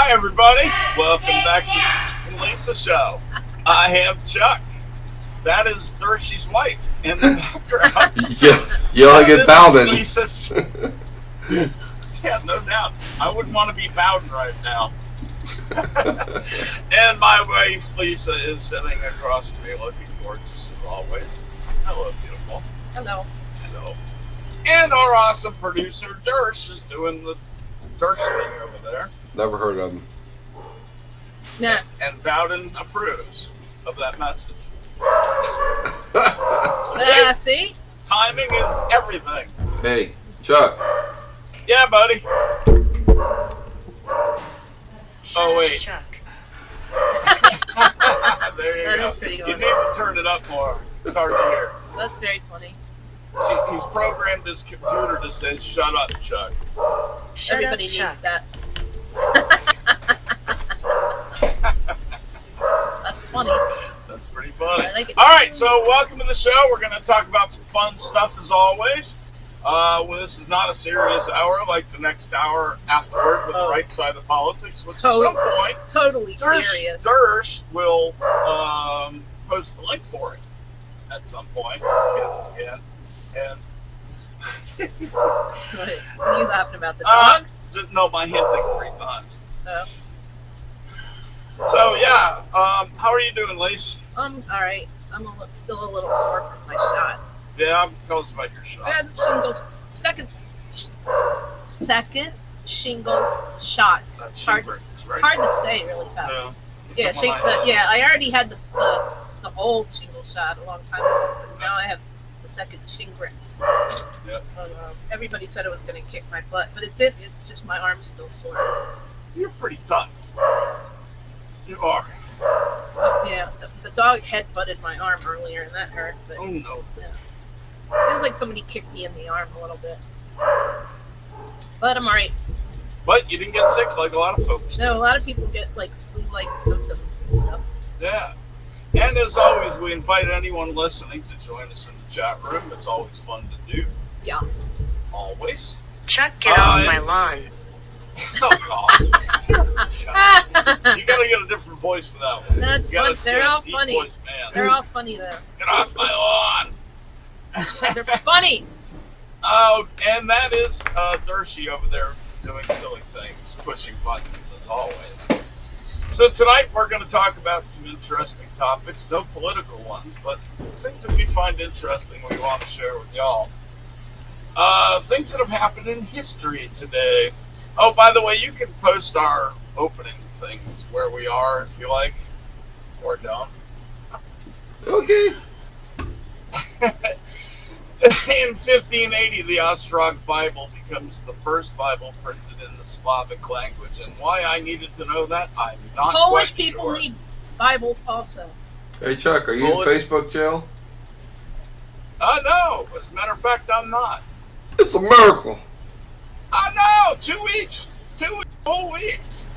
Hi, everybody. Welcome back to the Chuck and Lisa Show. I have Chuck. That is Dershie's wife in the background. You like it, Bowden. Lisa's. Yeah, no doubt. I wouldn't want to be Bowden right now. And my wife, Lisa, is sitting across from me looking gorgeous as always. Hello, beautiful. Hello. Hello. And our awesome producer, Dersh, is doing the Dersh thing over there. Never heard of him. Nah. And Bowden approves of that message. See? Timing is everything. Hey, Chuck. Yeah, buddy. Oh, wait. Chuck. There you go. That is pretty You good. need to turn it up more. It's hard to hear. That's very funny. He's programmed his computer to say, "Shut up, Chuck." Shut Everybody up, needs Chuck. that. That's funny. That's pretty funny. I like it. All right, so welcome to the show. We're going to talk about some fun stuff as always. Well, this is not a serious hour like the next hour afterward with the right side of politics, which at some point, Totally serious. Dersh will post the link for it at some point. And What are you laughing about? The dog? no, my hinting 3 times. Oh. So yeah, how are you doing, Lise? All right. I'm still a little sore from my shot. Yeah, tell us about your shot. I had shingles. Second shingles shot. That's Hard, shingles, right? hard to say really fast. Yeah. I already had the old shingle shot a long time ago, but now I have the second shingrix. Yep. Everybody said it was going to kick my butt, but it did. It's just my arm's still sore. You're pretty tough. You are. Yeah, the dog head-butted my arm earlier, and that hurt. But Oh no. it was like somebody kicked me in the arm a little bit. But I'm alright. But you didn't get sick like a lot of folks. No, a lot of people get like flu-like symptoms and stuff. Yeah. And as always, we invite anyone listening to join us in the chat room. It's always fun to do. Yeah. Always. Chuck, get off my lawn. Oh, God. You gotta get a different voice for that one. That's You gotta fun. They're get a all deep funny. voice, man. They're all funny though. Get off my lawn. They're funny. Oh, and that is Dershie over there doing silly things, pushing buttons as always. So tonight we're going to talk about some interesting topics, no political ones, but things that we find interesting we want to share with y'all. Things that have happened in history today. Oh, by the way, you can post our opening things where we are if you like, or don't. Okay. In 1580, the Ostrog Bible becomes the first Bible printed in the Slavic language. And why I needed to know that, I'm not Polish quite people sure. need Bibles also. Hey, Chuck, are you in Facebook jail? No. As a matter of fact, I'm not. It's a miracle. No. 2 weeks. 2 whole weeks.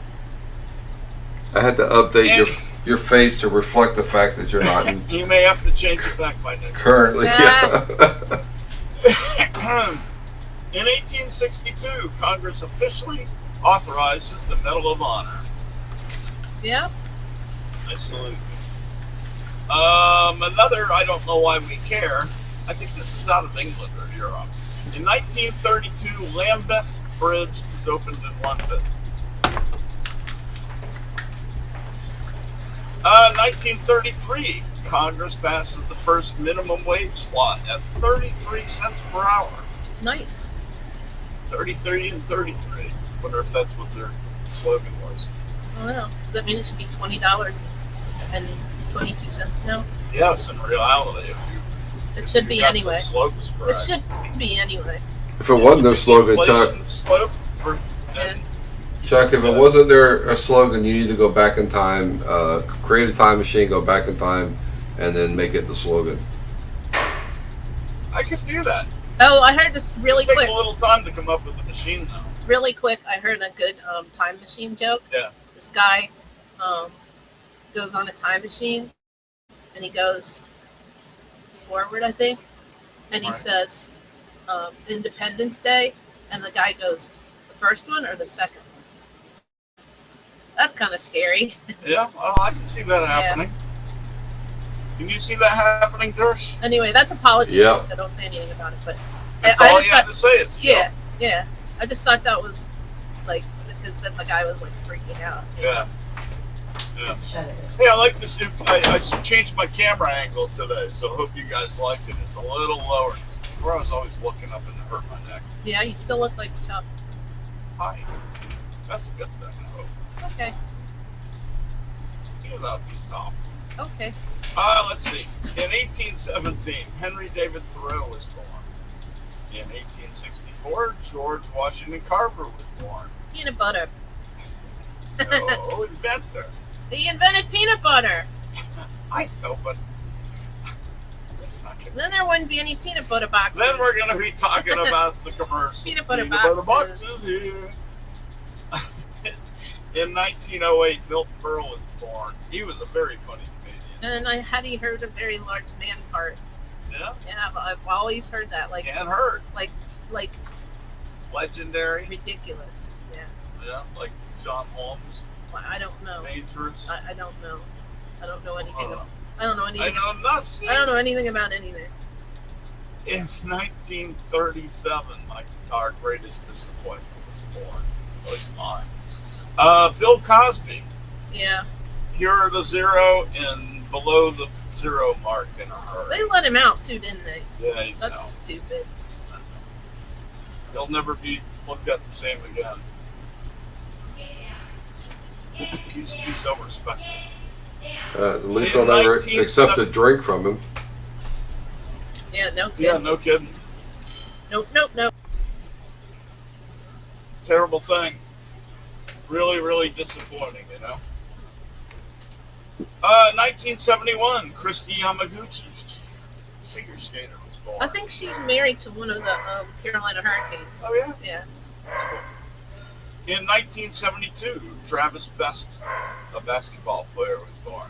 I had to update your face to reflect the fact that you're not in You may have to change it back by next currently. Yeah. In 1862, Congress officially authorizes the Medal of Honor. Yeah. I salute you. Another, I don't know why we care. I think this is out of England or Europe. In 1932, Lambeth Bridge was opened in London. 1933, Congress passes the first minimum wage law at 33 cents per hour. Nice. 33 and 33. Wonder if that's what their slogan was. I don't know. Does that mean it should be $20.22 now? Yes, in reality, if you It should be got the anyway. slopes It correct. should be anyway. If it wasn't their It's an slogan, Chuck, inflation slope for, and if it wasn't their slogan, you need to go back in time, create a time machine, go back in time, and then make it the slogan. I could do that. Oh, I heard this really It'll quick. take a little time to come up with the machine, though. Really quick, I heard a good time machine joke. Yeah. This guy goes on a time machine, and he goes forward, I think, and he Right. says Independence Day, and the guy goes, the first one or the second one? That's kind of scary. Yeah, well, I can see that happening. Can you see that happening, Dersh? Anyway, that's a politician, Yeah. so don't say anything about it. But That's I all just you have thought, to say is yeah. I just thought that was like because then the guy was like freaking out. Yeah. Shut it. Hey, I like this new. I changed my camera angle today, so I hope you guys like it. It's a little lower. Before I was always looking up and it hurt my neck. Yeah, you still look like Chuck. Hi. That's a good thing, I hope. Okay. You love me, stop. Okay. Let's see. In 1817, Henry David Thoreau was born. In 1864, George Washington Carver was born. Peanut butter. No, inventor. He invented peanut butter. I know, but let's not get. Then there wouldn't be any peanut butter boxes. Then we're going to be talking about the commercial. Peanut butter boxes boxes. here. In 1908, Milton Berle was born. He was a very funny comedian. And had he heard a very large man part? Yeah, Yeah, I've always heard that. Like can't hurt. like Legendary. ridiculous. Yeah. Yeah, like John Holmes. Well, I don't know. Dangerous. I don't know. I don't know anything. Uh, I don't know I anything. know nothing. I don't know anything about anything. In 1937, our greatest disappointment was born. At least mine. Bill Cosby. Yeah. Here are the zero and below the zero mark in a hurry. They let him out too, didn't they? Yeah, he's That's out. stupid. He'll never be looked at the same again. He used to be so respected. At least In I'll never 1970 accept a drink from him. Yeah, no Yeah, kidding. no kidding. Nope. Terrible thing. Really, really disappointing, you know. 1971, Christy Yamaguchi, figure skater, was born. I think she's married to one of the Carolina Hurricanes. Oh, yeah? Yeah. In 1972, Travis Best, a basketball player, was born.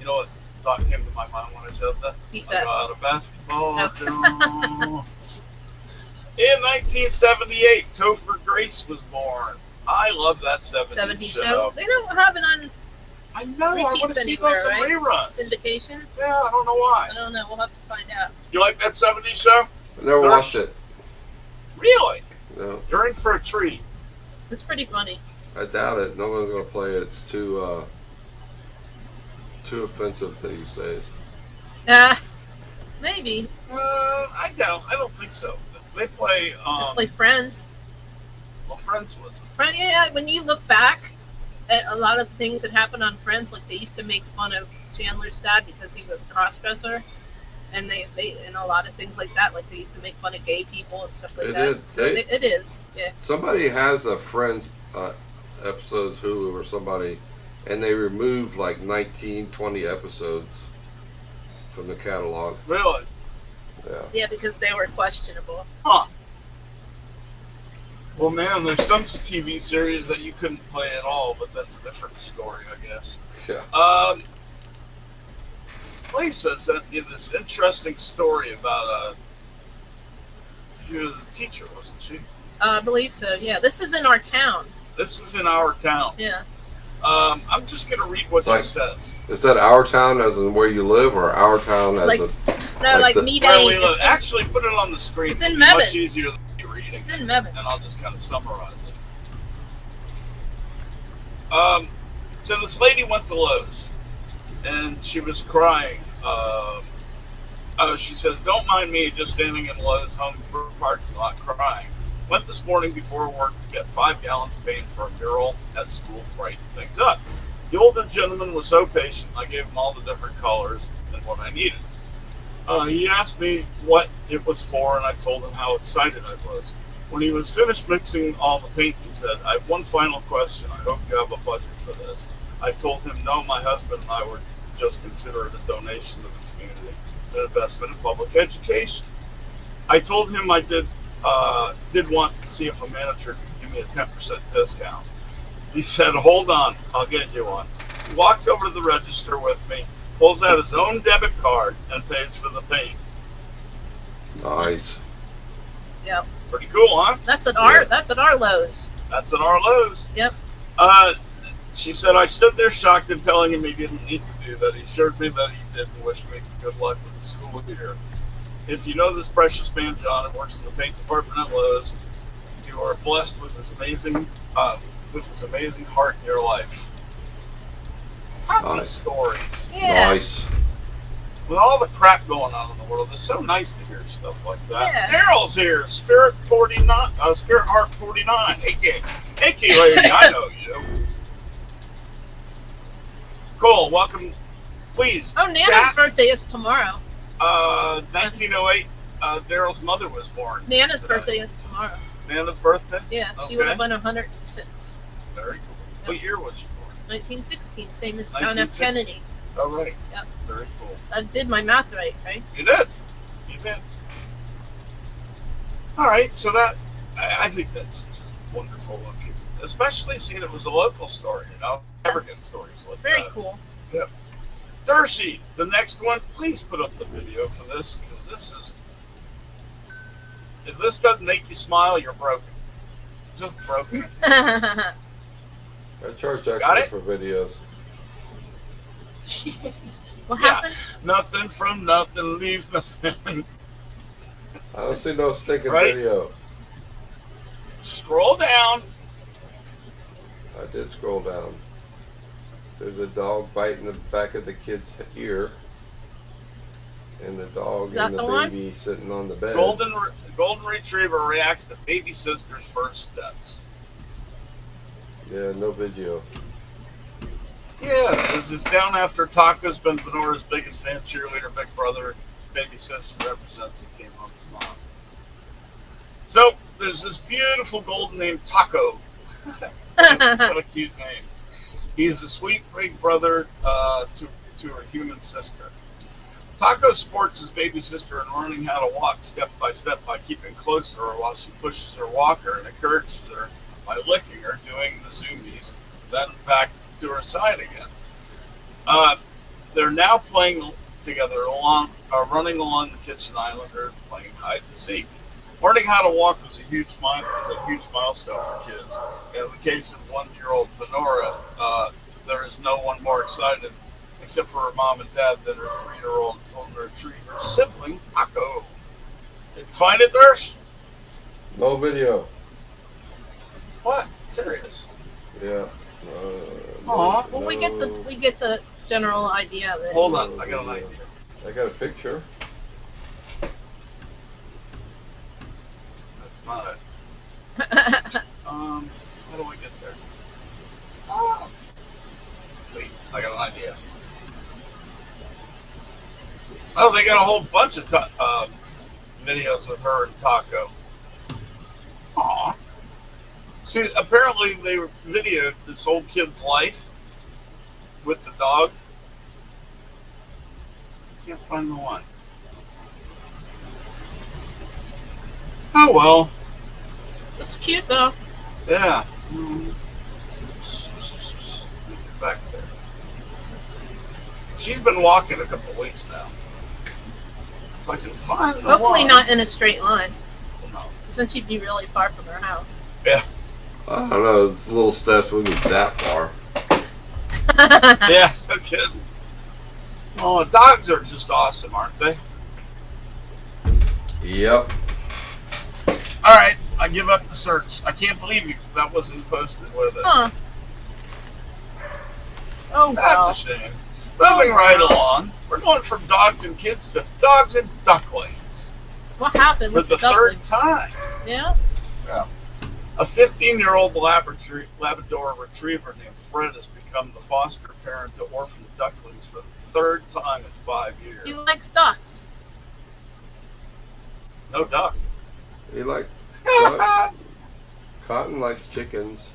You know what thought came to my mind when I said that? Pete I Best. got a basketball, Oh. Jones. In 1978, Topher Grace was born. I love that 70s 70s show. They don't have it on I know. I want to repeats see anywhere, those in right? reruns. Syndication. Yeah, I don't know why. I don't know. We'll have to find out. You like that 70s show? I never watched it. Really? No, You're in for a treat. It's pretty funny. I doubt it. No one's gonna play it. It's too offensive these days. Maybe. I don't think so. They play. Like Friends. Well, Friends was. Yeah, when you look back at a lot of things that happened on Friends, like they used to make fun of Chandler's dad because he was a crossdresser, and they and a lot of things like that. Like they used to make fun of gay people and stuff like They that. did. So it is. Yeah. Somebody has a Friends episodes, Hulu or somebody, and they removed like 19, 20 episodes from the catalog. Really? Yeah. Yeah, because they were questionable. Huh. Well, man, there's some TV series that you couldn't play at all, but that's a different story, I guess. Yeah. Lisa sent me this interesting story about she was a teacher, wasn't she? I believe so. Yeah, this is in our town. This is in our town. Yeah. I'm just going to read what Like- she says. Is that our town as in where you live, or our town as Like- a? No, Like like the- me Where day. we live. Actually, put it on the screen. It's in It'll be much Mebane. easier than me reading. It's in Mebane. And I'll just kind of summarize it. So this lady went to Lowe's, and she was crying. She says, "Don't mind me, just standing in Lowe's home parking lot crying. Went this morning before work to get 5 gallons of paint for a mural at school to brighten things up. The older gentleman was so patient, I gave him all the different colors and what I needed. He asked me what it was for, and I told him how excited I was. When he was finished mixing all the paint, he said, I have one final question. I hope you have a budget for this. I told him, no, my husband and I would just consider it a donation to the community, an investment in public education. I told him I did want to see if a manager could give me a 10% discount. He said, hold on, I'll get you one. He walks over to the register with me, pulls out his own debit card, and pays for the paint. Nice. Yep. Pretty cool, huh? That's at our Yeah. that's at our Lowe's. That's at our Lowe's. Yep. She said, I stood there shocked and telling him he didn't need to do that. He assured me that he did and wished me good luck with the school year. If you know this precious man, John, who works in the paint department at Lowe's, you are blessed with his amazing heart in your life. How many Nice. stories? Yeah. Nice. With all the crap going on in the world, it's so nice to hear stuff like that. Yeah. Daryl's here, Spirit Heart 49, AK lady, I know you. Cool, welcome, please. Oh, Nana's chat. birthday is tomorrow. 1908, Daryl's mother was born. Nana's today. birthday is tomorrow. Nana's birthday? Yeah, she Okay. would have been 106. Very cool. What year was she born? 1916, same as John F. 1916. Kennedy. Oh, right. Yep. Very cool. I did my math right? You did. You did. All right, so that I think that's just wonderful looking, especially seeing it was a local story. You know, never get stories like It's very that. cool. Dershey, the next one, please put up the video for this because this is. If this doesn't make you smile, you're broken. Just broken. I charge Got extra it? for videos. What Yeah. happened? Nothing from nothing leaves nothing. I don't see no stinking Right? video. Scroll down. I did scroll down. There's a dog biting the back of the kid's ear. And the dog Is that and the the one? baby sitting on the bed. Golden Retriever reacts to baby sister's first steps. Yeah, no video. Yeah, this is down after Taco's been Venora's biggest fan, cheerleader, big brother, baby sister ever since he came home from hospital. So there's this beautiful golden named Taco. What a cute name. He's a sweet big brother to her human sister. Taco sports his baby sister and learning how to walk step by keeping close to her while she pushes her walker and encourages her by licking her, doing the zoomies, then back to her side again. They're now playing together running along the kitchen island or playing hide and seek. Learning how to walk was a huge milestone for kids. In the case of 1-year-old Venora, there is no one more excited except for her mom and dad than her 3-year-old golden retriever sibling, Taco. Did you find it, Dersh? No video. What? Serious? Yeah. Aw. Well, we get the general idea of it. Hold on, I got an idea. I got a picture. That's not it. How do we get there? Oh. Wait, I got an idea. Oh, they got a whole bunch of videos with her and Taco. Aw. See, apparently they videoed this old kid's life with the dog. Can't find the one. Oh well. It's cute though. Yeah. Back there. She's been walking a couple weeks now. If I can find the Hopefully one. not in a straight line, No. since she'd be really far from her house. Yeah. I don't know. It's little steps wouldn't be that far. Yeah, no kidding. Oh, dogs are just awesome, aren't they? Yep. All right, I give up the search. I can't believe that wasn't posted with it. Huh. Oh That's wow. a shame. Moving right along, we're going from dogs and kids to dogs and ducklings What happened for with the third ducklings? time. Yeah. A 15-year-old Labrador retriever named Fred has become the foster parent to orphan ducklings for the third time in 5 years. He likes ducks. No duck. He like ducks. Cotton likes chickens.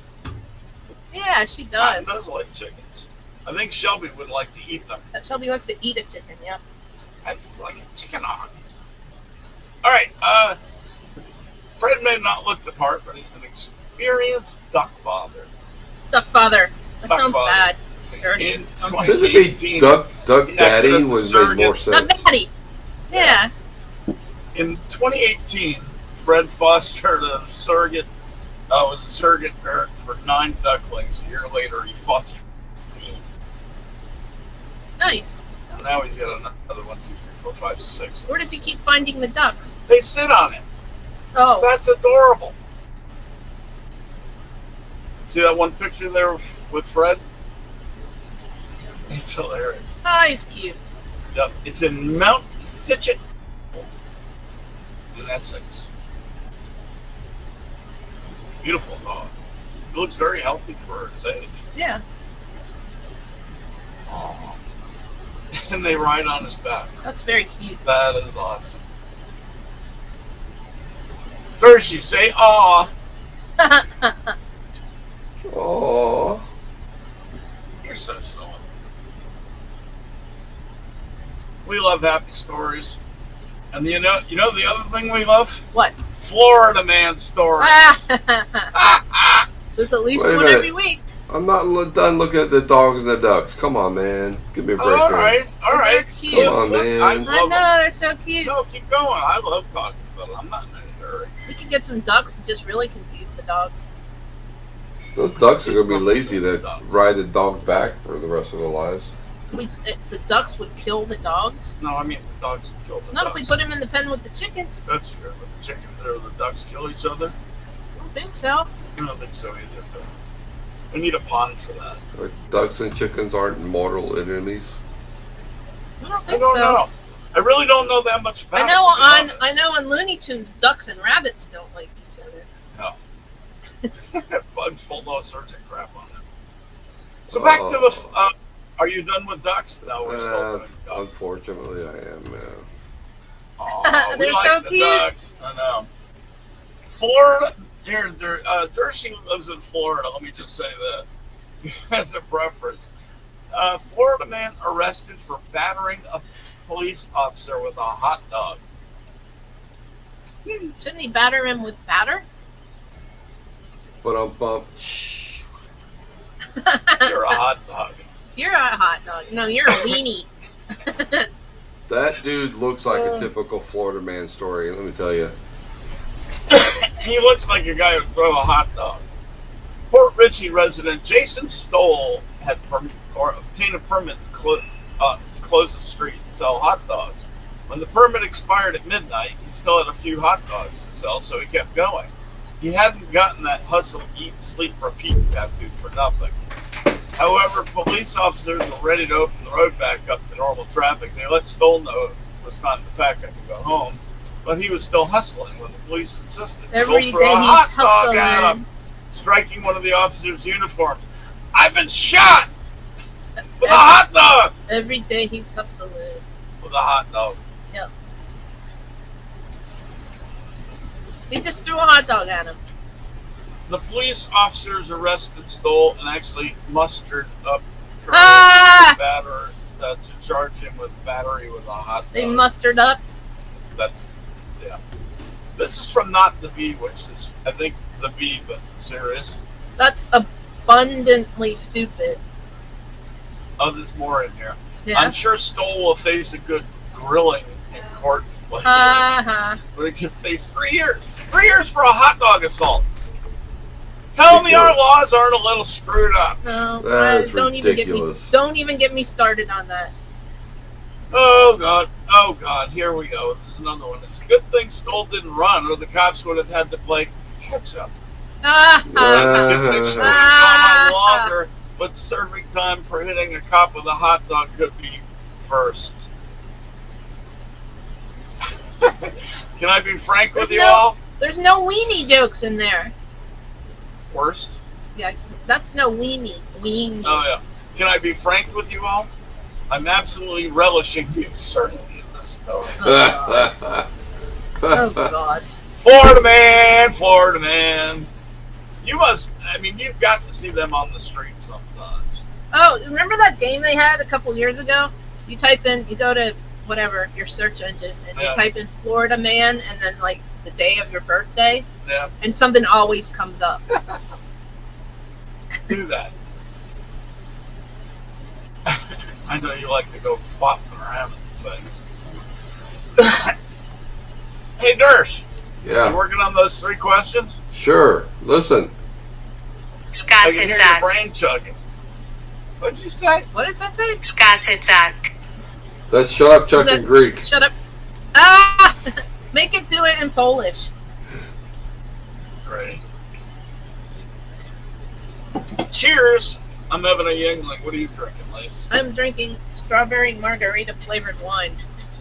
Yeah, she Cotton does. does like chickens. I think Shelby would like to eat them. Shelby wants to eat a chicken. Yep. That's like a chicken hog. All right. Fred may not look the part, but he's an experienced duck father. Duck father. That Duck sounds father. bad. Dirty. In Shouldn't it be 2018, Duck he Daddy acted as a would make more surrogate. Duck sense. daddy. Yeah. in 2018, Fred fostered a surrogate was a surrogate parent for 9 ducklings. A year later, he fostered 15. Nice. And now he's got another 1, 2, 3, 4, 5, 6. Where does he keep finding the ducks? They sit on it. Oh, That's adorable. See that one picture there with Fred? It's hilarious. oh, he's cute. Yep. It's in Mount Fitchett in Essex. Beautiful dog. He looks very healthy for his age. Yeah, Aw. And they ride on his back. that's very cute. That is awesome. Hershey, say aw. Oh, You're so silly. We love happy stories. And you know the other thing we love? What? Florida man stories. There's at least Wait a one minute. every week. I'm not done looking at the dogs and the ducks. Come on, man. Give me a break. All man. right, all They're right. cute. Come on, man. I I love know, them. they're so cute. No, keep going. I love talking about them. I'm not in any hurry. We could get some ducks and just really confuse the dogs. Those ducks are gonna be lazy to ride the dog back for the rest of their lives. The ducks would kill the dogs. No, I mean the dogs kill the Not ducks. if we put them in the pen with the chickens. That's true. But the chicken or the ducks kill each other? I don't think so. I don't think so either. But we need a pond for that. Like, ducks and chickens aren't mortal enemies. I don't I think don't so. know. I really don't know that much about I it, know to be I know on Looney Tunes, ducks and rabbits don't like each other. honest. Bugs pull all sorts of crap on them. So back to the. Are you done with ducks? No, we're still doing ducks. Unfortunately, I am. Aw, we They're like so the cute. Ducks. I know. Florida. Here, Dershey lives in Florida. Let me just say this, as a preference. Florida man arrested for battering a police officer with a hot dog. Shouldn't he batter him with batter? But You're a hot dog. You're a hot dog. No, you're a weenie. that dude looks like a typical Florida man story. Let me tell you. He looks like a guy who'd throw a hot dog. Port Richey resident Jason Stoll had obtained a permit to close the street and sell hot dogs. When the permit expired at midnight, he still had a few hot dogs to sell, so he kept going. He hadn't gotten that hustle, eat, sleep, repeat tattoo for nothing. However, police officers were ready to open the road back up to normal traffic. They let Stoll know it was time to pack up and go home, but he was still hustling when the police insisted. Every Stoll threw day a he's hot dog at hustling. him, striking one of the officers' uniforms. I've been shot with a hot dog! Every day he's hustling. With a hot dog. Yep. He just threw a hot dog at him. The police officers arrested Stoll and actually mustered up Ah! to charge him with battery with a hot dog. They mustered up. That's, yeah. This is from Not the Bee, which is, I think, the Bee, but serious. That's abundantly stupid. Oh, there's more in here. Yeah. I'm sure Stoll will face a good grilling in court later, Uh-huh. but he could face 3 years. 3 years for a hot dog assault. Tell me our laws aren't a little screwed up. No, That is don't ridiculous. don't even get me started on that. Oh God, here we go. There's another one. It's a good thing Stoll didn't run, or the cops would have had to play catch up. Ah! The conviction would have gone on longer, but serving time for hitting a cop with a hot dog could be first. Can I be frank with you all? There's no weenie jokes in there. Worst? Yeah, that's no weenie. Weenie. Oh yeah. Can I be frank with you all? I'm absolutely relishing the absurdity of this story. Oh God. Florida man. You must, I mean, you've got to see them on the street sometimes. Oh, remember that game they had a couple years ago? You type in, you go to whatever, your search engine, and you Yeah. type in Florida man and then like the day of your birthday, Yeah, and something always comes up. do that. I know you like to go flopping around and things. Hey, Dersh, you Yeah, working on those 3 questions? Sure. Listen. I Skas can hear your Hitzak. brain chugging. What'd you say? What does that say? Skas Hitzak. Let's shut up, Is Chuck that- in Greek. Shut up. Ah! Make it do it in Polish. Great. Cheers. I'm having a Yingling. What are you drinking, Lace? I'm drinking strawberry margarita flavored wine.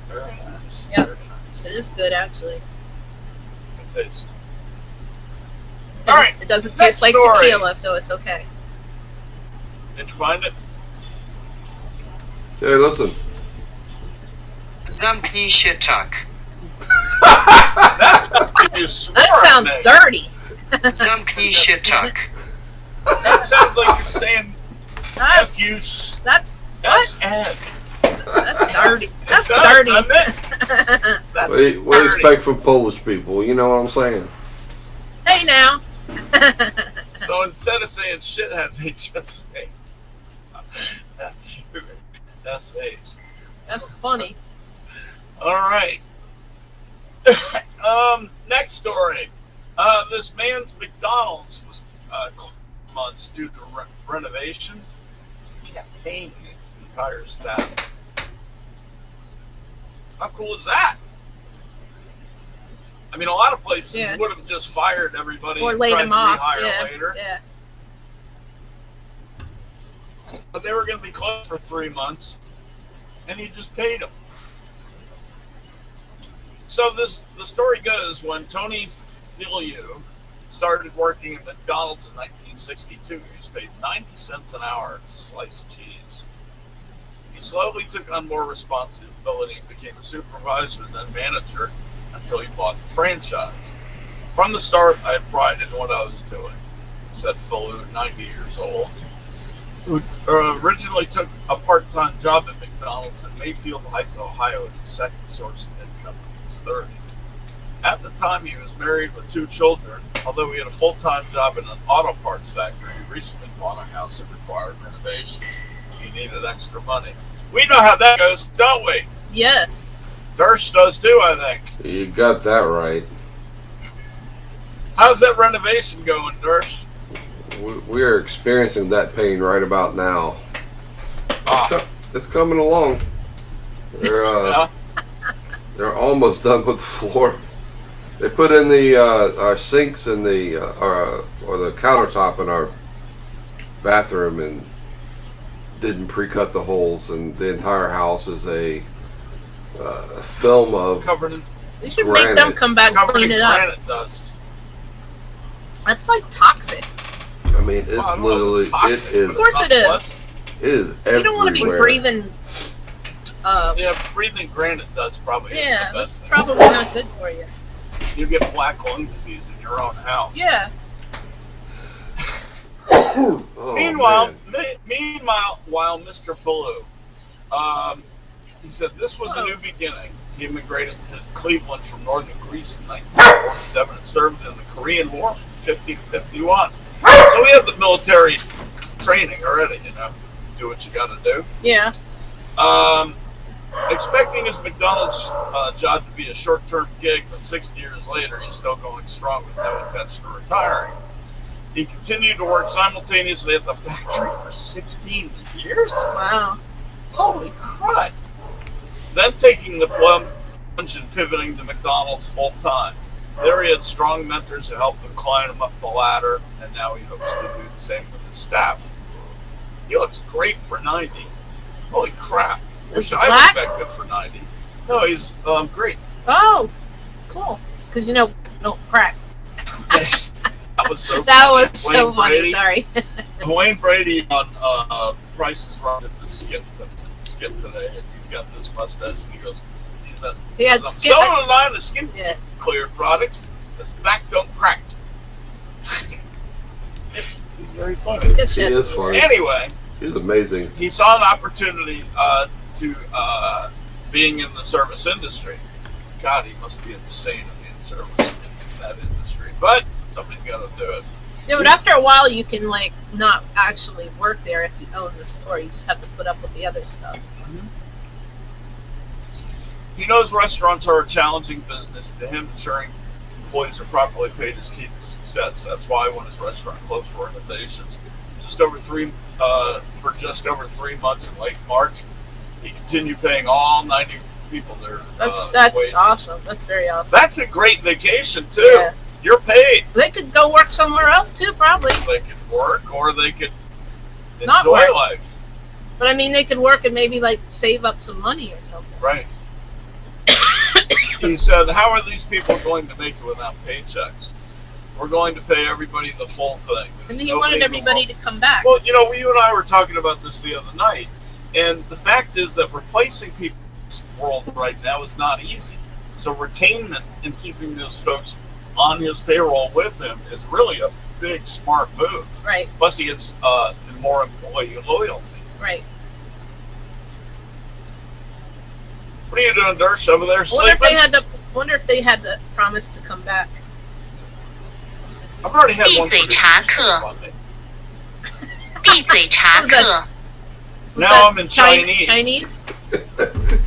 Very nice. Yep. Very nice. It is good, actually. Good taste. All right. It doesn't Next taste like story. tequila, so it's okay. Did you find it? Hey, listen. Zamknij się tak. That's what you swore That at sounds me. dirty. Zamknij się tak. That sounds like you're saying That's F U that's S N. that's dirty. That's It does, dirty. doesn't it? That's What do you dirty. expect from Polish people? You know what I'm saying? Hey now. So instead of saying shithead, they just say F U S H. That's funny. All right. Next story. This man's McDonald's was months due to renovation. He kept paying his entire staff. How cool is that? I mean, a lot of places Yeah. would have just fired everybody Or and laid tried him to off. rehire Yeah. later. Yeah. But they were going to be closed for 3 months, and he just paid them. So the story goes, when Tony Filiu started working at McDonald's in 1962, he was paid 90 cents an hour to slice cheese. He slowly took on more responsibility and became a supervisor and then manager until he bought the franchise. From the start, I had pride in what I was doing, said Filiu, 90 years old, who originally took a part-time job at McDonald's in Mayfield Heights, Ohio, as a second source of income when he was 30. At the time, he was married with 2 children. Although he had a full-time job in an auto parts factory, he recently bought a house that required renovations. He needed extra money. We know how that goes, don't we? Yes. Dersh does too, I think. You got that right. How's that renovation going, Dersh? We are experiencing that pain right about now. It's coming along. They're Yeah. they're almost done with the floor. They put in the our sinks and the or the countertop in our bathroom and didn't pre-cut the holes, and the entire house is a film of Covered in, We should make them Granite. come back and covered clean in it up. granite dust. That's like toxic. I mean, it's Well, I don't know if literally it's toxic, it is Of course It's it not is. pleasant. it is everywhere. You don't want to be breathing. Yeah, breathing granite dust probably isn't Yeah, the that's best thing. probably not good for you. You get black lung disease in your own house. Yeah. Oh, Meanwhile, man. while Mr. Filiu, he said this was a new beginning. He immigrated to Cleveland from northern Greece in 1947 and served in the Korean War from 50 to 51. So he had the military training already, you know. Do what you got to do. Yeah. Expecting his McDonald's job to be a short-term gig, but 60 years later, he's still going strong with no intention of retiring. He continued to work simultaneously at the factory for 16 years? Wow. Holy crud. Then taking the plunge and pivoting to McDonald's full-time. There he had strong mentors who helped him climb him up the ladder, and now he hopes to do the same with his staff. He looks great for 90. Holy crap. Is Wish he I black? looked that good for 90. No, he's Greek. Oh, cool. Because don't crack. Yes. That was so That funny. was so Wayne funny. Brady- Sorry. Wayne Brady on Price is Right at the skit today, and he's got this mustache, and he goes, He had so skin. did I, the skin Yeah. clear products. His back don't crack. He's very funny. Good He shit. is funny. Anyway, He's amazing. he saw an opportunity to being in the service industry. God, he must be insane to be in service in that industry. But somebody's got to do it. Yeah, but after a while, you can not actually work there if you own the store. You just have to put up with the other stuff. He knows restaurants are a challenging business. To him, ensuring employees are properly paid is key to success. That's why when his restaurant closed for renovations, for just over 3 months in late March, he continued paying all 90 people their That's wages. awesome. That's very awesome. That's a great vacation too. Yeah. You're paid. They could go work somewhere else too, probably. They could work or they could Not enjoy work. life. But I mean, they could work and maybe like save up some money or something. Right. He said, how are these people going to make it without paychecks? We're going to pay everybody the full thing. And There's he wanted nobody everybody who to come back. Well, you and I were talking about this the other night, and the fact is that replacing people in this world right now is not easy. So retainment and keeping those folks on his payroll with him is really a big, smart move. Right, Plus, he gets more employee loyalty. right. What are you doing, Dersh, over there I wonder if sleeping? wonder if they had to promise to come back. I've already had one 闭嘴 producer 查 sleep 课 on me. 闭嘴查 Who's that? 课， Was Now that I'm in Chinese. Chinese?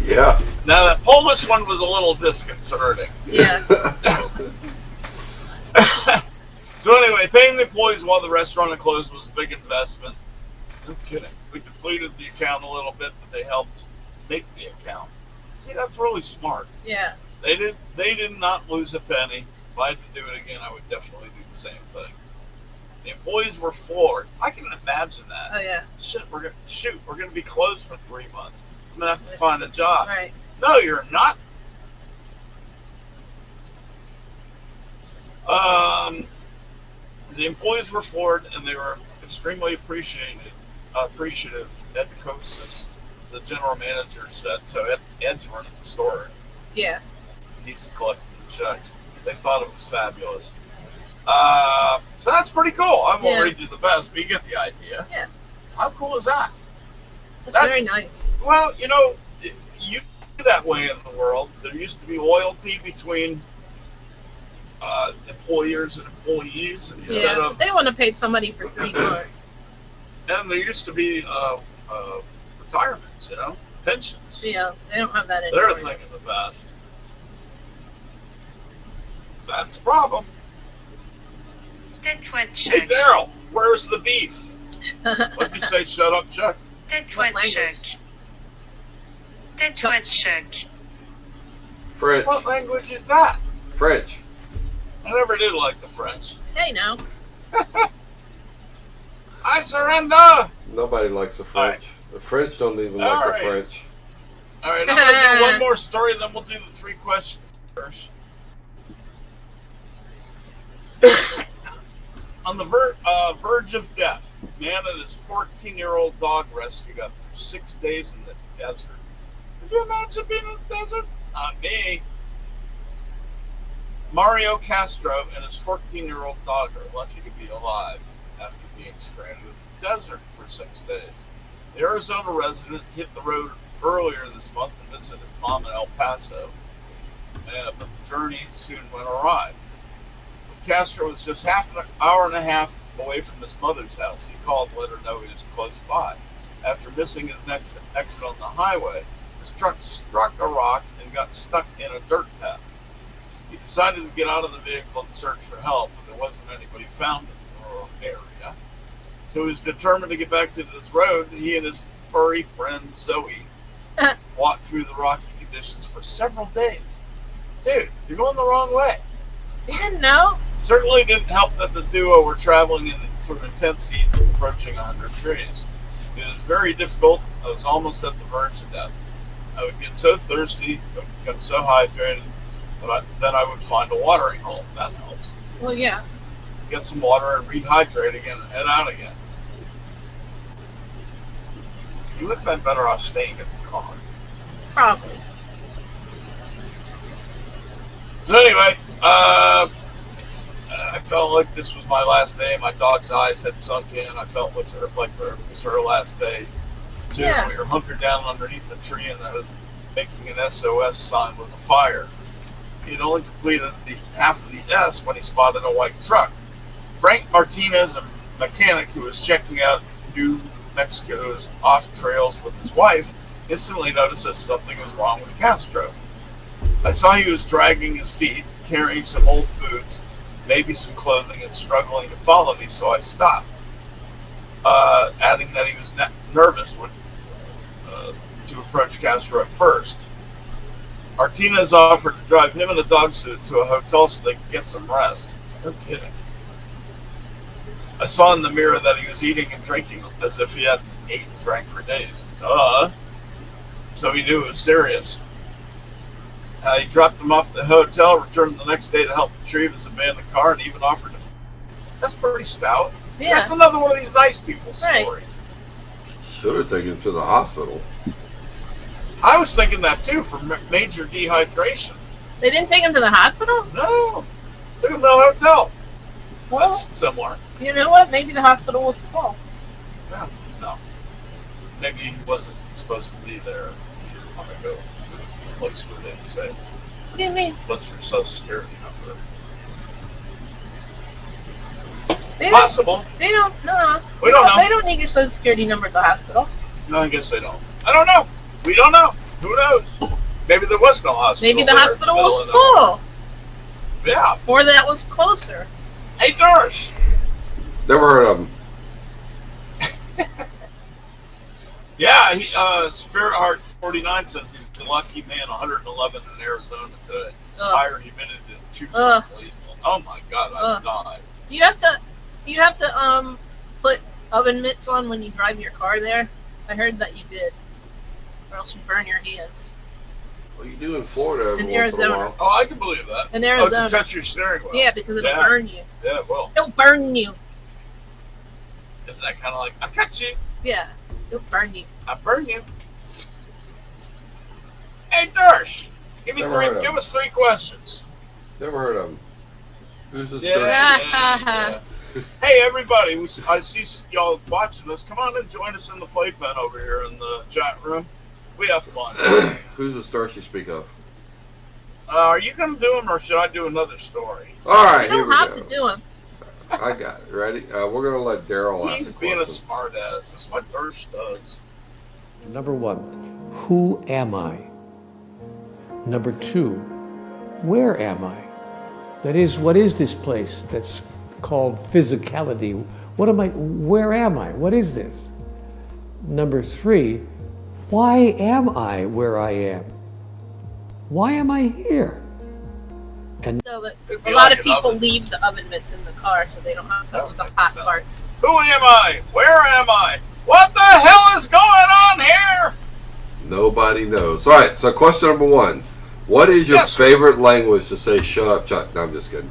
Yeah. Now, that Polish one was a little disconcerting. Yeah. So anyway, paying the employees while the restaurant had closed was a big investment. No kidding. We completed the account a little bit, but they helped make the account. See, that's really smart. Yeah. They did not lose a penny. If I had to do it again, I would definitely do the same thing. The employees were floored. I can imagine that. Oh yeah. We're gonna be closed for 3 months. I'm gonna have to find a job. Right. No, you're not. The employees were floored, and they were extremely appreciative. Ed Kosis, the general manager, said. So Ed's running the store. Yeah. He's collecting the checks. They thought it was fabulous. So that's pretty cool. I won't Yeah. read you the best, but you get the idea. Yeah. How cool is that? That's That- very nice. Well, you that way in the world. There used to be loyalty between employers and employees instead Yeah. of, They want to pay somebody for 3 months. and there used to be retirements, pensions. Yeah. They don't have that anymore. They're a thing of the past. That's a problem. Tais-toi, Hey, Chuck. Daryl, where's the beef? What'd you say? Shut up, Chuck. Tais-toi, What language? Chuck. Tais-toi, Chuck. French. What language is that? French. I never did like the French. Hey now. I surrender. Nobody likes the French. The French don't even All like right. the French. All right, I'm gonna do one more story, then we'll do the 3 questions first. On the verge of death, man and his 14-year-old dog rescued after 6 days in the desert. Could you imagine being in the desert? Not me. Mario Castro and his 14-year-old dog are lucky to be alive after being stranded in the desert for 6 days. The Arizona resident hit the road earlier this month to visit his mom in El Paso, but the journey soon went awry. Castro was just half an hour and a half away from his mother's house. He called and let her know he was close by. After missing his next exit on the highway, his truck struck a rock and got stuck in a dirt path. He decided to get out of the vehicle and search for help, but there wasn't anybody found in the rural area. So he was determined to get back to this road. He and his furry friend Zoe walked through the rocky conditions for several days. Dude, you're going the wrong way. You didn't know? Certainly didn't help that the duo were traveling through intense heat, approaching 100 degrees. It was very difficult. I was almost at the verge of death. I would get so thirsty, I would become so hydrated, that then I would find a watering hole. That helps. Well, yeah. Get some water and rehydrate again and head out again. You would have been better off staying in the car. Probably. So anyway, I felt like this was my last day. My dog's eyes had sunk in. I felt like it was her last day too. Yeah. We were hunkered down underneath a tree, and I was making an SOS sign with a fire. He had only completed the half of the S when he spotted a white truck. Frank Martinez, a mechanic who was checking out New Mexico's off trails with his wife, instantly noticed that something was wrong with Castro. I saw he was dragging his feet, carrying some old boots, maybe some clothing, and struggling to follow me, so I stopped. Adding that he was nervous to approach Castro at first. Martinez offered to drive him in a dog suit to a hotel so they could get some rest. No kidding. I saw in the mirror that he was eating and drinking as if he hadn't ate and drank for days. Duh. So he knew it was serious. He dropped him off at the hotel, returned the next day to help retrieve his abandoned car, and even offered to... That's pretty stout. Yeah. That's another one of these nice people Right. stories. Should have taken him to the hospital. I was thinking that too for major dehydration. They didn't take him to the hospital? No. Took him to a hotel. Well, That's similar. you know what? Maybe the hospital was full. No. Maybe he wasn't supposed to be there. He didn't want to go to the place where they would say, What do you mean? what's your social security number? They don't. Possible. They don't. No. We don't know. They don't need your social security number at the hospital. No, I guess they don't. I don't know. We don't know. Who knows? Maybe there was no hospital. Maybe the there, hospital middle was of nowhere. full, Yeah. or that was closer. Hey, Dorsch. Never heard of him. Yeah, Spirit Heart 49 says he's a lucky man, 111 in Arizona today. Ugh. Higher humidity than 2 Ugh. lethal. Oh my God, I'd die. Do you have to put oven mitts on when you drive your car there? I heard that you did, or else you burn your hands. What do you do in Florida every In once in a Arizona. while? Oh, I can believe that. In Oh, Arizona. to touch your steering wheel. Yeah, because it'll Yeah. burn you. Yeah, well, It'll burn you. is that kind of like, I got you, Yeah, it'll burn you. I burn you. Hey, Dorsch, give Never heard of give him. us 3 questions. Never heard of him. Who's this? Yeah, Dirk? yeah. Hey, everybody, I see y'all watching us. Come on and join us in the playpen over here in the chat room. We have fun. Who's the star you speak of? Are you going to do them, or should I do another story? All right, You here don't we have go. to do them. I got it. Ready? We're going to let Daryl ask He's the being a question. smart ass. That's what Dorsch does. Number 1, who am I? Number 2, where am I? That is, what is this place that's called physicality? Where am I? What is this? Number 3, why am I where I am? Why am I here? And So that It'd a be lot like of an people oven. leave the oven mitts in the car so they don't have to touch That the would make hot sense. parts. Who am I? Where am I? What the hell is going on here? Nobody knows. All right, so question number 1. What is your Yes. favorite language to say shut up, Chuck? No, I'm just kidding.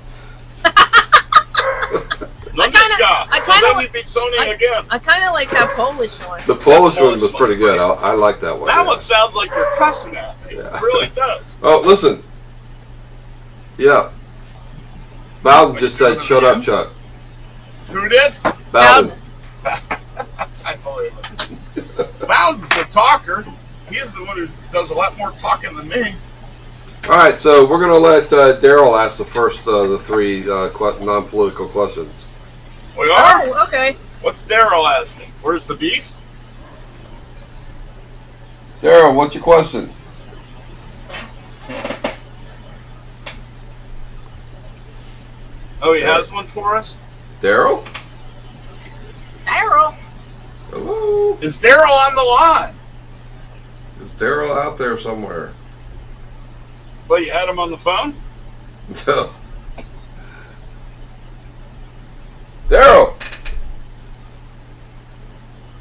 I So kinda then like- you'd be Sony again. I kind of like that Polish one. The Polish one Polish was pretty one's good. I like that one. That yeah. one sounds like you're cussing at me. Yeah. It really does. Oh, listen. Yeah. Bowden What, just you said, doing it shut up, again? Chuck. Who did? Bowden. I believe it. Bowden's the talker. He's the one who does a lot more talking than me. All right, so we're going to let Daryl ask the first of the 3 non-political questions. We are? Oh, okay. What's Daryl asking? Where's the beef? Daryl, what's your question? Oh, he has one for us? Daryl? Daryl. Hello? Is Daryl on the line? Is Daryl out there somewhere? Well, you had him on the phone? No. Daryl!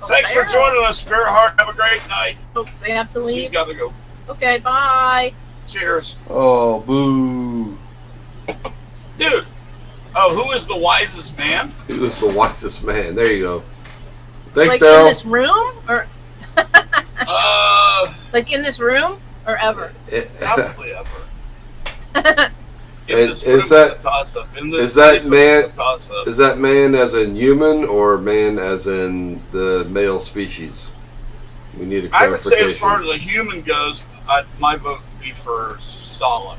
Thanks for Daryl. joining us, Spirit Heart. Have a great night. Oh, they have to She's leave. got to go. Okay, bye. Cheers. Oh, boo. Dude. Oh, who is the wisest man? He was the wisest man. There you go. Thanks, Like in Daryl. this room, or like in this room, or ever? Probably ever. In Is this room, that- it's a toss-up. In this is that place, man- it's a toss-up. Is that man as in human or man as in the male species? We need a I would say, clarification. as far as a human goes, my vote would be for Solomon.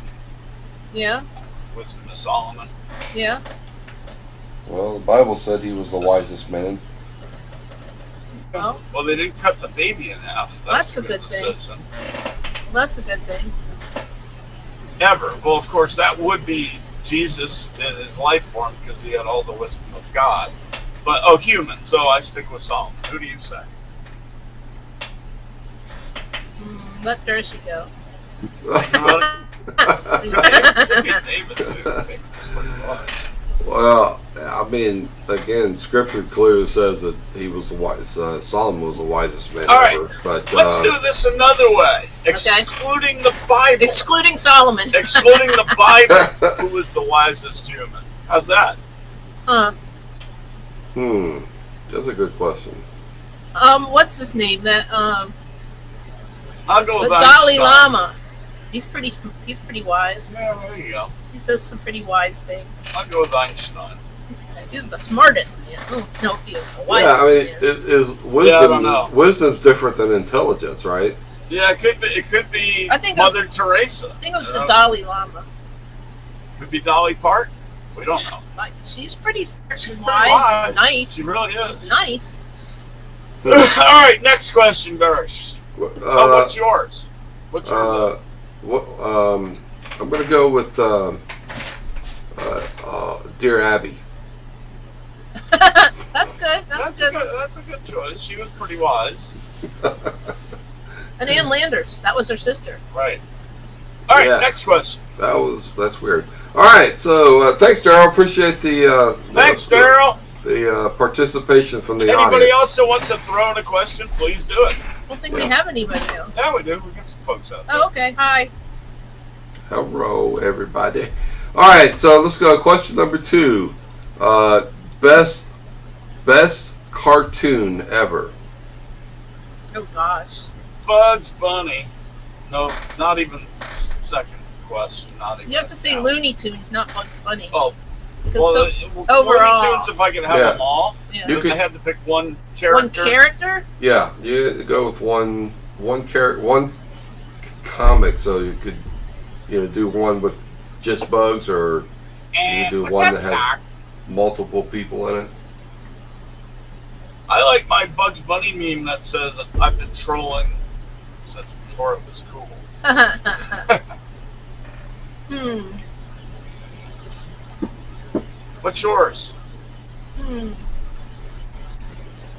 Yeah, Wisdom of Solomon. yeah. Well, the Bible said he was the wisest man. Well, Well, they didn't cut the baby in half. That's That's a good thing. decision. that's a good thing. ever. Well, of course, that would be Jesus in his life form because he had all the wisdom of God. But, human. So I stick with Solomon. Who do you say? Let Darcy go. Well, could be David, too. I think that's what it was. Well, I mean, again, Scripture clearly says that he was the wise. Solomon was the wisest man All right. ever. But Let's do this another way. Excluding the Bible. Excluding Solomon. Excluding the Bible, who was the wisest human? How's that? That's a good question. What's his name? That I'll go with the Einstein. Dalai Lama. He's pretty wise. Yeah, there you go. He says some pretty wise things. I'll go with Einstein. Okay. He's the smartest man. Oh no, he is the Yeah, wisest I mean, man. it is I don't wisdom. know. Wisdom's different than intelligence, right? Yeah, it could be. It could be I think it was- Mother Teresa. I think it was You the know? Dalai Lama. Could be Dolly Parton. We don't know. Like, she's pretty wise, Pretty and nice. She really is. Nice. All right, next question, Barish. What's yours? What's your I'm going to go with Dear Abby. That's good. That's good. That's a good choice. She was pretty wise. And Ann Landers. That was her sister. Right. All right, Yeah. next question. That's weird. All right, so thanks, Daryl. Appreciate the Thanks, Daryl. the participation from the Anybody audience. else that wants to throw in a question, please do it. I don't think we Yeah. have anybody else. Yeah, we do. We got some folks out there. Oh, okay. Hi. Hello, everybody. All right, so let's go. Question number 2. Best cartoon ever. Oh gosh. Bugs Bunny. No, not even second question. Not even. You have to say now. Looney Tunes, not Bugs Bunny. Oh, Because well, overall- Looney Tunes, if I could have Yeah. them all, yeah. You if could- I had to pick one character. One character? Yeah, you go with one character, one comic, so you could do one with just bugs, or you could do what's one up, that has Doc? multiple people in it. I like my Bugs Bunny meme that says I've been trolling since before it was cool. What's yours?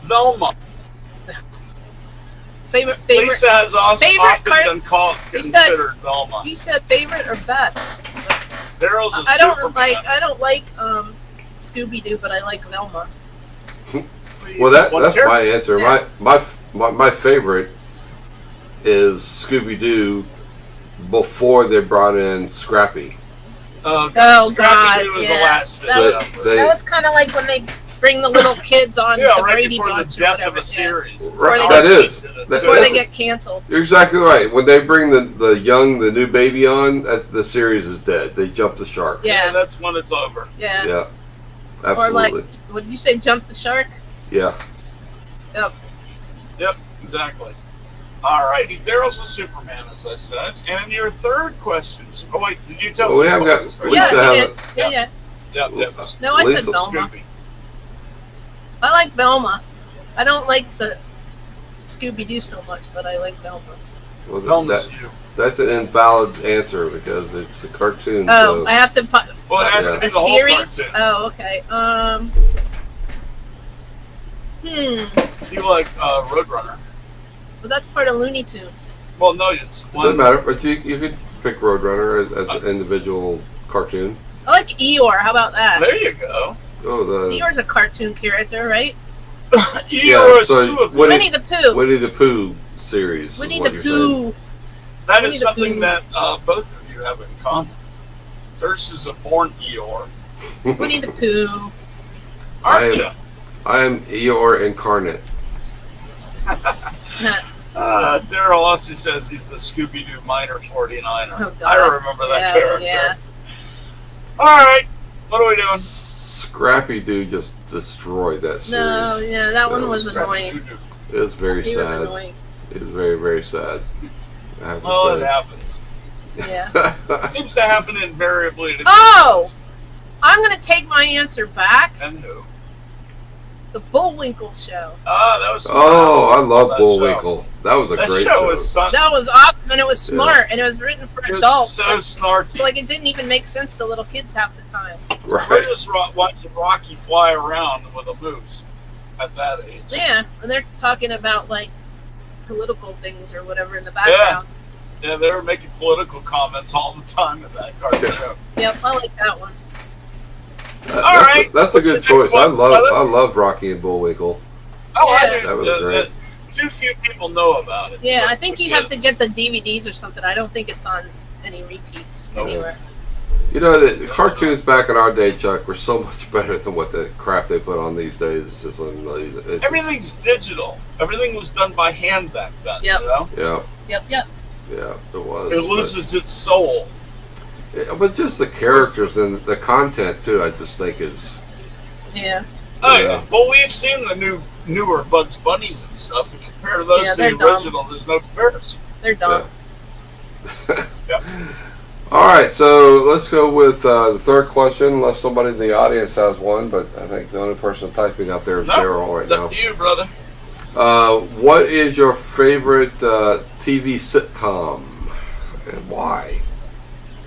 Velma. Favorite. Lisa has also favorite often cart- been called You said- considered Velma. You said favorite or best? Daryl's a I don't Superman. like Scooby Doo, but I like Velma. Well, that's character. my answer. Yeah. My favorite is Scooby Doo before they brought in Scrappy. Oh God, Scrappy-Doo was the yeah. last. That was- They- That was kind of like when they bring the little kids on yeah, the right Brady before the Bunch or death whatever. of a series. Before they That get- is. Before Before That's- they get canceled. You're exactly right. When they bring the new baby on, the series is dead. They jump the shark. Yeah, That's when it's over. yeah. Yeah, Or absolutely. like, what did you say? Jump the shark? Yeah. Yep, exactly. All righty, Daryl's a Superman, as I said. And your third question. Oh wait, did you tell Well, me? we haven't got- what was we the- Yeah, used to you have did. it. Yeah. Yep. No, I said Lisa- Velma. Scooby. I like Velma. I don't like the Scooby Doo so much, but I like Velma. Well, Velma's you. that's an invalid answer because it's a cartoon. Oh, so I have to put Well, it has Yeah. to be a the whole series. cartoon. Oh, okay. You like Roadrunner? But that's part of Looney Tunes. Well, no, it's it one. doesn't matter. But you could pick Roadrunner as an individual cartoon. I like Eeyore. How about that? There you go. Oh, the Eeyore's a cartoon character, right? Eeyore is so two of them. Winnie- Winnie the Pooh. Winnie the Pooh series. is Winnie what the you're saying. Pooh. That Winnie is the something Pooh. that both of you have in common. Thirst is a born Eeyore. Winnie the Pooh. Aren't you? I am Eeyore incarnate. Daryl also says he's the Scooby-Doo Minor 49er. Oh, God. I remember that Yeah, character. yeah. All right, what are we doing? Scrappy Doo just destroyed that series. No, yeah, that one was Scrappy annoying. Doo-Doo. It was very He was sad. annoying. It was very, very sad. I have to Well, it say. happens. Yeah. It seems to happen invariably to Oh! I'm going to take my answer back. and who? The Bullwinkle Show. Ah, that was. Oh, I love that Bullwinkle. That was a That great show show. was fun. That was awesome. And it was smart, and it was written for It was adults. so snarky. So like it didn't even make sense to little kids half the time. We're Right. just watching Rocky fly around with a moose at that age. Yeah, and they're talking about like political things or whatever in the background. Yeah, they were making political comments all the time in that cartoon. Yep, I like that one. All right. That's a What's good your next choice. I one, love brother? Rocky and Bullwinkle. Oh, I Yeah. do. That was great. Too few people know about it. Yeah, but I think the you have to kids- get the DVDs or something. I don't think it's on any repeats No. anywhere. You know, the cartoons back in our day, Chuck, were so much better than what the crap they put on these days. It's just unbelievable. It's- Everything's digital. Everything was done by hand back then. Yep. You know? Yeah, Yep. yeah, it was. It loses its soul. But just the characters and the content too, I just think is. Yeah. Oh Yeah. yeah. Well, we've seen the newer Bugs Bunnies and stuff, and compared to those Yeah, to the they're dumb. original, there's no comparison. They're dumb. Yep. All right, so let's go with the third question, unless somebody in the audience has one. But I think the only person typing out there is No, Daryl right it's up now. to you, brother. What is your favorite TV sitcom and why?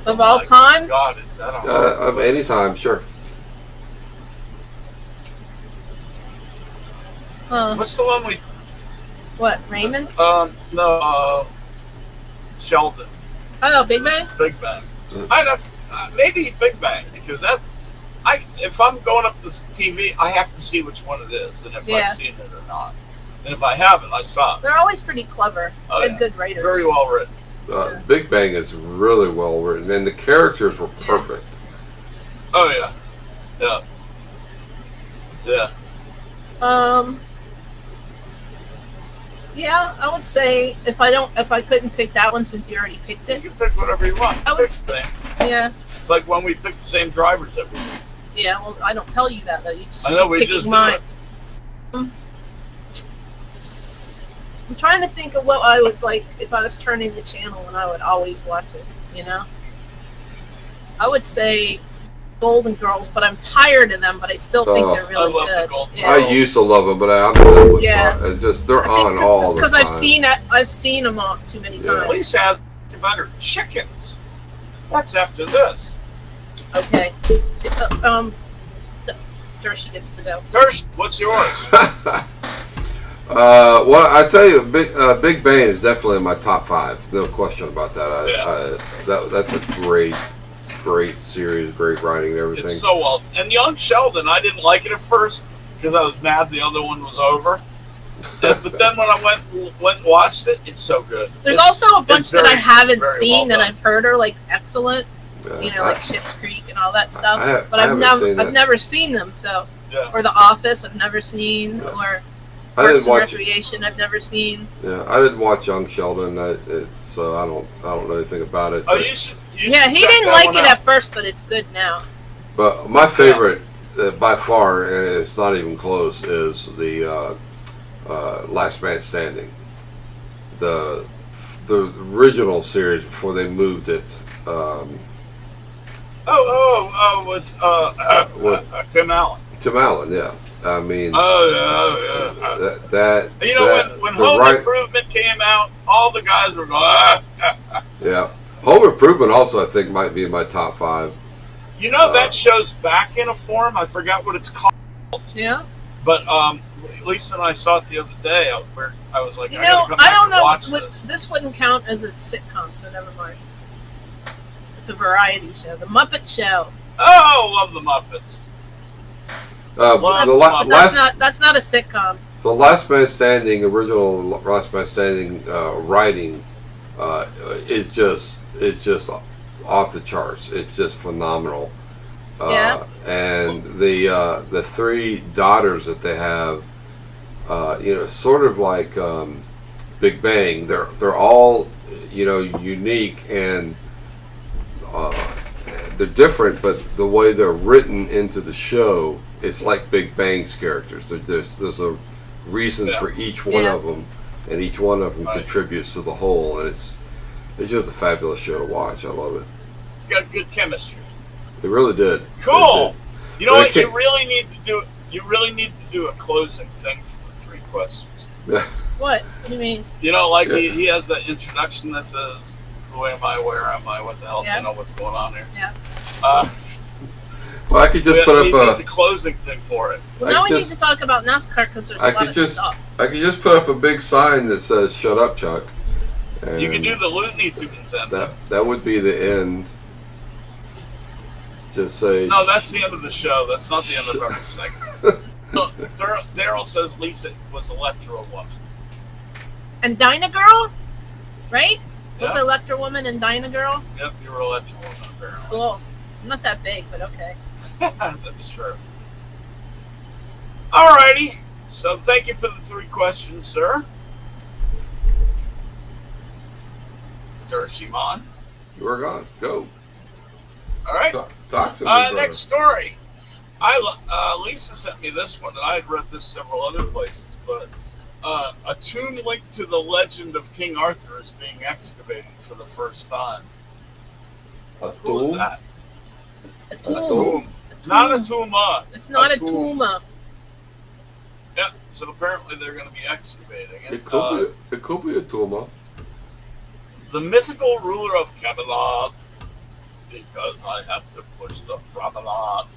Of all My time, God, is that a hard Of question? any time, sure. What's the one we? what, Raymond? No, Sheldon, Oh, Big Bang? Big Bang. I'd have maybe Big Bang because that. If I'm going up this TV, I have to see which one it is and if Yeah. I've seen it or not. And if I haven't, I saw it. They're always pretty clever. Oh, and yeah. good writers. Very well written. Yeah. Big Bang is really well written, and the characters were Yeah. perfect. Oh yeah, yeah, yeah. Yeah, I would say if I couldn't pick that one since you already picked You it. can pick whatever you want. I would- Pick the same. Yeah. It's like when we pick the same drivers every week. Yeah, well, I don't tell you that though. You just I know keep we picking just do mine. it. I'm trying to think of what I would like if I was turning the channel and I would always watch it, you know? I would say Golden Girls, but I'm tired of them, but I still think Oh. they're really I love the good. Golden Yeah. I used to love them, but I'm done with Yeah. It's just they're I think on all the because time. I've seen them all too many Yeah. At times. least has better chickens. What's after this? Okay. Dershi gets to go. Kirsch, what's yours? Well, I tell you, Big Bang is definitely in my top 5. No question about that. That's a great series, great writing, and everything. It's so well. And Young Sheldon, I didn't like it at first because I was mad the other one was over. But then when I went and watched it, it's so good. There's It's- also a bunch it's that I very, haven't very seen well that done. I've heard are like excellent. Yeah. You know, like Schitt's Creek and all that stuff. But I I've haven't never seen that. I've never seen them. So Yeah. or The Office I've never seen, Yeah. or I Parks didn't and watch. Recreation I've never seen. Yeah, I didn't watch Young Sheldon, so I don't know anything about it. Oh, but- you should. Yeah, he check didn't that like one it out. at first, but it's good now. But my favorite, by far, and it's not even close, is the Last Man Standing. The original series before they moved it. With What? Tim Allen. Tim Allen, yeah. I mean, Oh yeah. that You know, that, when the Home right- Improvement came out, all the guys were going, yeah. Home Improvement also, I think, might be in my top 5. You know, that show's back in a form. I forgot what it's called. Yeah. But Lisa and I saw it the other day where I was like, You I gotta know, come I back don't and know. watch What, this. this wouldn't count as a sitcom, so never mind. It's a variety show. The Muppet Show. Oh, love the Muppets. The That's not a sitcom. The Last Man Standing, original Last Man Standing writing is just off the charts. It's just phenomenal. Yeah. And the 3 daughters that they have, sort of like Big Bang. They're all unique and they're different, but the way they're written into the show, it's like Big Bang's characters. There's a reason for each one Yeah. of them, and each one of them Right. contributes to the whole, and it's just a fabulous show to watch. I love it. It's got good chemistry. They really did. Cool. You know They what? You can't- really need to do. You really need to do a closing thing for the 3 questions. They did. What? What do you mean? You know, like he has that introduction that says, "Who am I? Where am I? What the hell? Yeah. You know what's going on here?" Yeah. Well, I could just put he up needs a closing thing for it. Well, I now we just- need to talk about NASCAR because there's a I lot could of just stuff. I could just put up a big sign that says "Shut up, Chuck." And You can do the Looney Tunes end. that would be the end. Just say No, that's the end of the show. That's not the end of every segment. No, Daryl says Lisa was Electro Woman. And Dyna Girl, right? What's Yeah. Electra Woman and Dyna Girl? Yep, you were Electro Woman apparently. Cool. I'm not that big, but okay. That's true. Alrighty. So thank you for the 3 questions, sir. Dershimon. you are gone. Go All right. talk to me, brother. Next story. Lisa sent me this one, and I had read this several other places, but a tomb linked to the legend of King Arthur is being excavated for the first time. A Who is tomb? that? A A tomb. tomb. A Not a tomb. tomb. It's not a tomb. tomb. Yep. So apparently they're going to be excavating it. It could be a tomb. The mythical ruler of Camelot, because I have to push the promenade.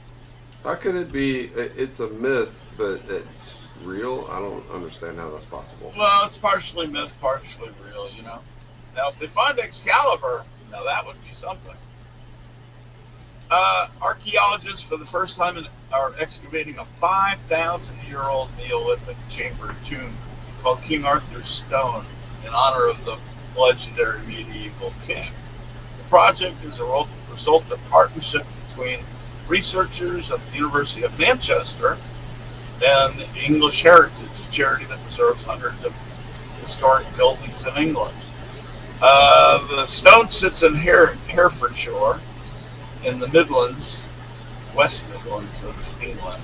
How can it be? It's a myth, but it's real. I don't understand how that's possible. Well, it's partially myth, partially real, you know. Now, if they find Excalibur, now that would be something. Archaeologists, for the first time, are excavating a 5,000-year-old Neolithic chamber tomb called King Arthur's Stone in honor of the legendary medieval king. The project is a result of partnership between researchers at the University of Manchester and the English Heritage charity that preserves hundreds of historic buildings in England. The stone sits in Herefordshire in the Midlands, West Midlands of England,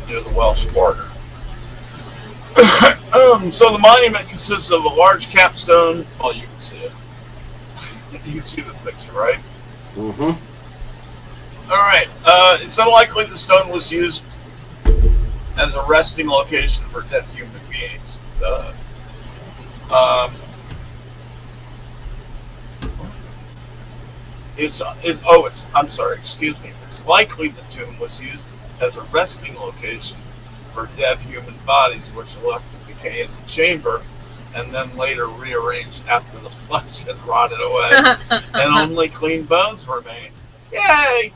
near the Welsh border. So the monument consists of a large capstone. Well, you can see it. You can see the picture, right? Mm-hmm. All right. It's unlikely the stone was used as a resting location for dead human beings. I'm sorry. Excuse me. It's likely the tomb was used as a resting location for dead human bodies, which are left to decay in the chamber, and then later rearranged after the flesh had rotted away and only clean bones remained. Yay!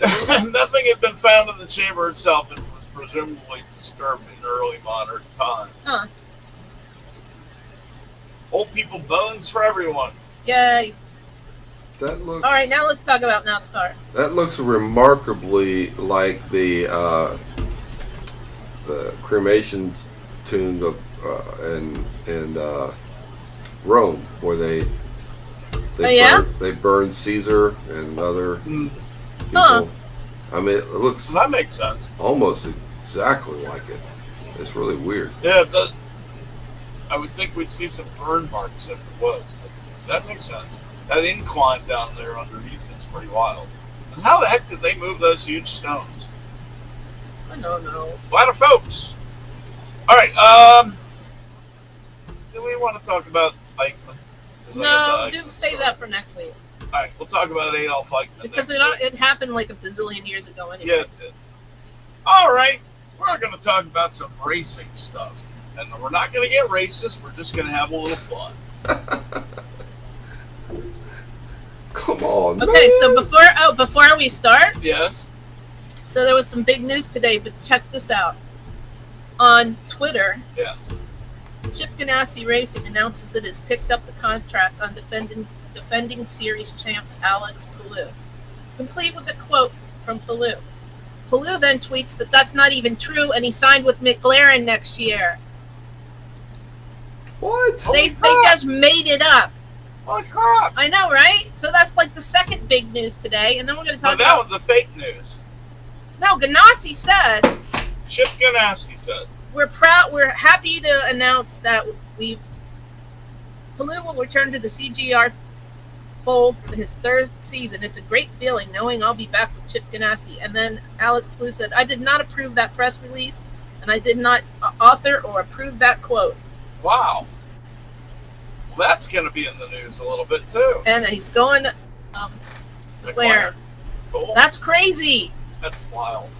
Nothing had been found in the chamber itself, and was presumably disturbed in early modern times. Huh. Old people bones for everyone. Yay. That looks. All right, now let's talk about NASCAR. That looks remarkably like the cremation tomb of in Rome, where they burned Caesar and other people. Huh. I mean, it looks So that makes sense. almost exactly like it. It's really weird. Yeah, it does. I would think we'd see some burn marks if it was. But that makes sense. That incline down there underneath is pretty wild. And how the heck did they move those huge stones? I don't know. A lot of folks. All right. Do we want to talk about Eichmann? 'Cause I got the Eichmann Save story. that for next week. All right, we'll talk about Adolf Eichmann Because next week. it happened like a bazillion years ago anyway. Yeah, it did. All right, we're going to talk about some racing stuff. And we're not going to get racist. We're just going to have a little fun. Come on. Okay, so before we start, Yes? so there was some big news today, but check this out. On Twitter, Yes. Chip Ganassi Racing announces it has picked up the contract on defending series champs Alex Palou, complete with a quote from Palou. Palou then tweets that that's not even true, and he signed with McLaren next year. What? They just made it up. Holy crap. I know, right? So that's like the second big news today, and then we're going to Now, talk that about. one's a fake news. No, Ganassi said Chip Ganassi said. we're proud. We're happy to announce that Palou will return to the CGR fold for his third season. It's a great feeling knowing I'll be back with Chip Ganassi. And then Alex Palou said, I did not approve that press release, and I did not author or approve that quote. Wow. Well, that's going to be in the news a little bit too. And he's going to McLaren. Cool. That's crazy. That's wild.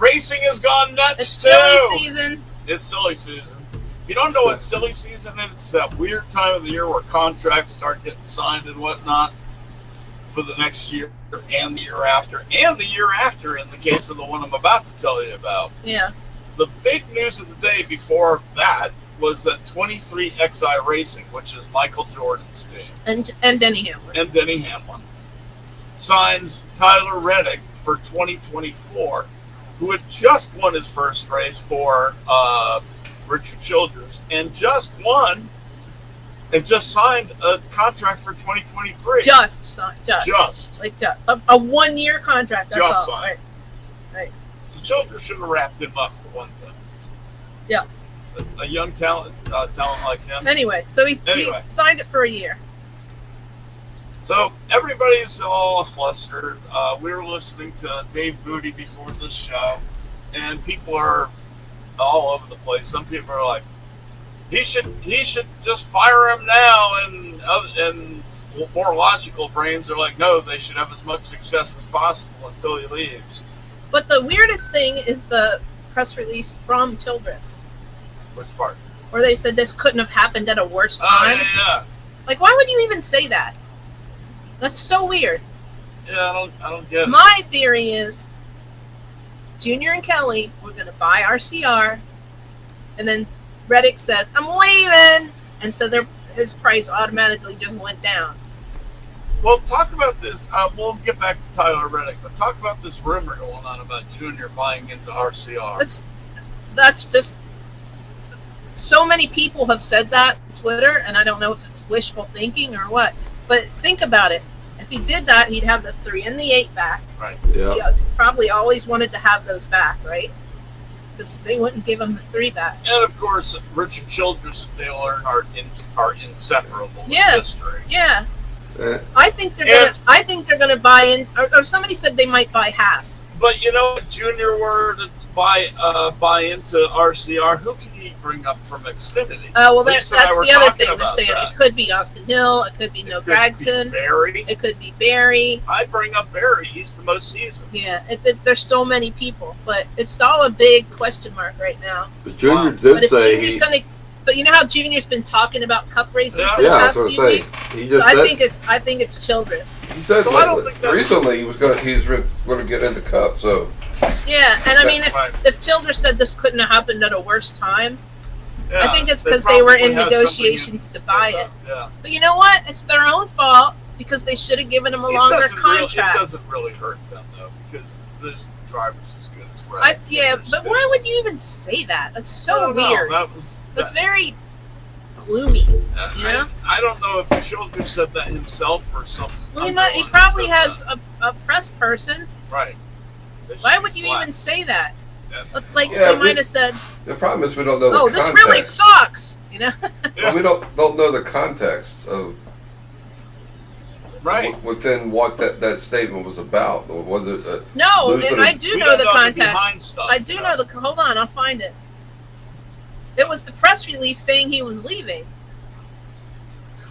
Racing has gone nuts It's too. silly season. It's silly season. If you don't know what silly season is, it's that weird time of the year where contracts start getting signed and whatnot for the next year and the year after, and the year after in the case of the one I'm about to tell you about. Yeah. The big news of the day before that was that 23XI Racing, which is Michael Jordan's team, And Denny Hamlin. and Denny Hamlin, signs Tyler Reddick for 2024, who had just won his first race for Richard Childress, and just signed a contract for 2023. Just. Like a 1 year contract. That's Just all. signed. Right. So Childress should have wrapped him up for one thing. Yeah. A young talent like him. Anyway, so he Anyway. signed it for a year. So everybody's all flustered. We were listening to Dave Moody before this show, and people are all over the place. Some people are like, he should just fire him now, and more logical brains are like, no, they should have as much success as possible until he leaves. But the weirdest thing is the press release from Childress, Which part? where they said this couldn't have happened at a worse Oh time. yeah. Like, why would you even say that? That's so weird. I don't get it. My theory is Junior and Kelly were going to buy RCR, and then Reddick said, I'm leaving, and so his price automatically just went down. Well, talk about this. We'll get back to Tyler Reddick, but talk about this rumor going on about Junior buying into RCR. That's just, so many people have said that on Twitter, and I don't know if it's wishful thinking or what, but think about it. If he did that, he'd have the 3 and the 8 back. Right. Yeah. He probably always wanted to have those back, right? Because they wouldn't give him the 3 back. And of course, Richard Childress and Dale Earnhardt are inseparable Yeah. in history. Yeah, Eh, I think they're gonna buy in, or somebody said they might buy half. But if Junior were to buy into RCR, who can he bring up from Xfinity? Well, Lisa that's and I were the other talking thing they're about saying. that. It could be Austin Hill. It could be Noah It could be Gragson. Barry. It could be Barry. I bring up Barry. He's the most seasoned. Yeah, there's so many people, but it's all a big question mark right now. the Junior Wow. But did if say Junior's he. gonna, but you know how Junior's been talking about Cup racing for the Yeah, past that's what I'm few saying. weeks. He So just I think it's Childress. he said So I don't think that's- recently he's going to get into Cup. So Yeah, and I mean, Right. if Childress said this couldn't have happened at a worse time, Yeah, I think it's because they were probably in have something negotiations to buy it. Yeah. But you know what? It's their own fault because they should have given him a longer it contract. doesn't really hurt them though, because there's drivers as good as Reddick. Yeah, but why would you even say that? That's I so don't know. weird. That's very gloomy. You know? I don't know if Childress said that himself or something. Well, he probably has a press person. Right. They Why should would be you slapped. even say that? That's- Like Yeah, they might have said, the problem is we don't know the "Oh, context. this really sucks," you know? Yeah. We don't know the context of Right. within what that statement was about. Or was it? No, Losing and I a- do We know don't the behind context. stuff, I do know the. Hold on, I'll find it. It was the press release saying he was leaving.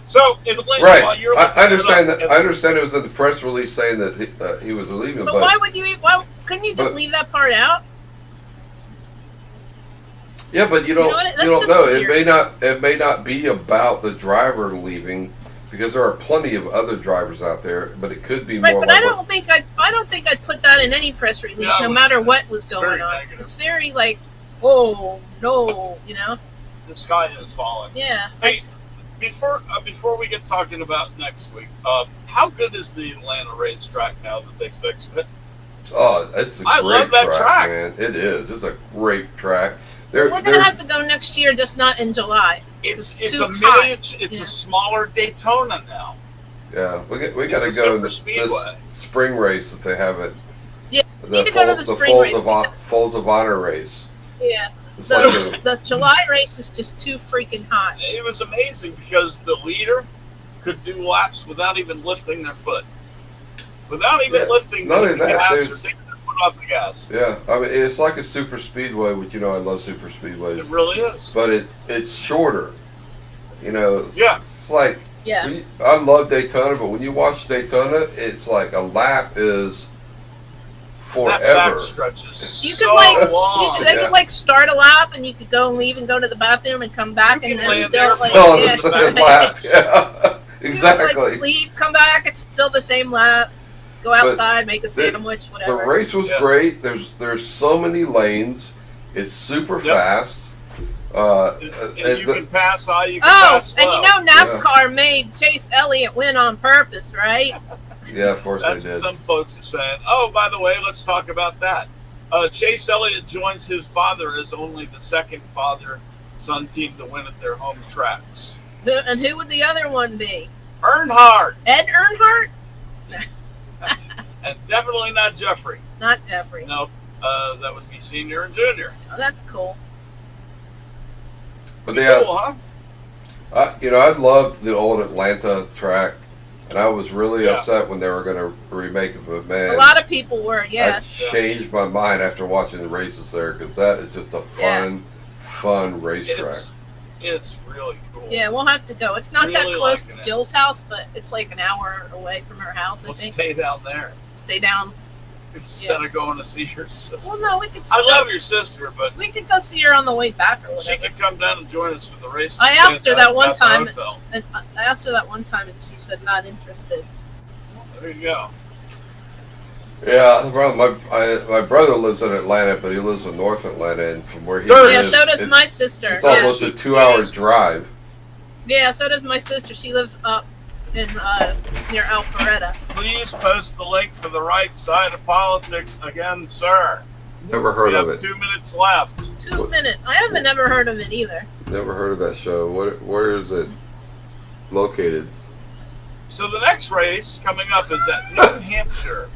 So, in the link, Right. while you're I looking it understand up, that. I understand it was in the press release saying that he was leaving, But but why would you? Why couldn't you just but- leave that part out? yeah, but you know don't what? That's you don't just know. weird. It may not be about the driver leaving because there are plenty of other drivers out there, but it could be Right, more but like I don't think I'd put that in any press release, Yeah, I no wouldn't matter either. what was It's going very on. negative. It's very like, oh no, you know? the sky is falling. Yeah. Hey, it's- Before we get talking about next week, how good is the Atlanta racetrack now that they fixed it? oh, it's a I great love that track. man. It is. It's a great track. we're gonna have to go next year, just not in July. It's It's a too hot. miniature. It's Yeah. a smaller Daytona now. Yeah, we It's got to a go super to this speedway. spring race that they have it. Yeah, we need to go to the spring race because- Falls of Honor race. Yeah. It's like The July race is just too freaking hot. It was amazing because the leader could do laps without even lifting their foot, without even Yeah, lifting not the only that, gas or there's- taking their foot off the gas. Yeah, I mean it's like a super speedway, which I love super It speedways, really is. but it's shorter. It's, Yeah. it's like Yeah. I love Daytona, but when you watch Daytona, it's like a lap is That forever. back stretch is You so could like, long. they could like start a lap and you could go and leave and go to the bathroom and come back You and can they're lay in still there like, Still yeah. the same lap. Yeah, exactly. You would, like, leave, come back, it's still the same lap. Go outside, make a sandwich, The whatever. race was Yeah. great. There's so many lanes. It's super Yep. fast. And you the- can pass high, you can Oh, pass slow. and you know NASCAR made Chase Elliott win on purpose, right? yeah, of course That's they did. some folks are saying. Oh, by the way, let's talk about that. Chase Elliott joins his father as only the second father-son team to win at their home tracks. And who would the other one be? Earnhardt, Ed Earnhardt? and definitely not Jeffrey. Not Jeffrey. Nope, that would be Senior and Junior. Oh, that's cool. But Pretty yeah, cool, huh? I loved the old Atlanta track, and I was really Yeah. upset when they were going to remake it. But man, A lot of people were, yeah. I changed my mind after watching the races there because that is just a Yeah. fun racetrack. It's really cool. Yeah, we'll have to go. It's not that Really close liking to it. Jill's house, but it's like an hour away from her house, I We'll think. stay down there Stay down. instead of going to see your sister. Well, no, we could. I Still, love your sister, but We could go see her on the way back or she whatever. could come down and join us for the race. I and asked stay her at that one at the time. hotel. And I asked her that one time, and she said not interested. There you go. Yeah, the problem, my brother lives in Atlanta, but he lives in North Atlanta, and from where he Dirty. Yeah, lives, so does it's, my sister. it's Yeah. almost a 2-hour drive. Yeah, so does my sister. She lives up in near Alpharetta. Please post the link for the right side of politics again, sir. Never heard We of have it. 2 minutes left. 2 minutes. I haven't ever heard of it either. Never heard of that show. Where is it located? So the next race coming up is at New Hampshire.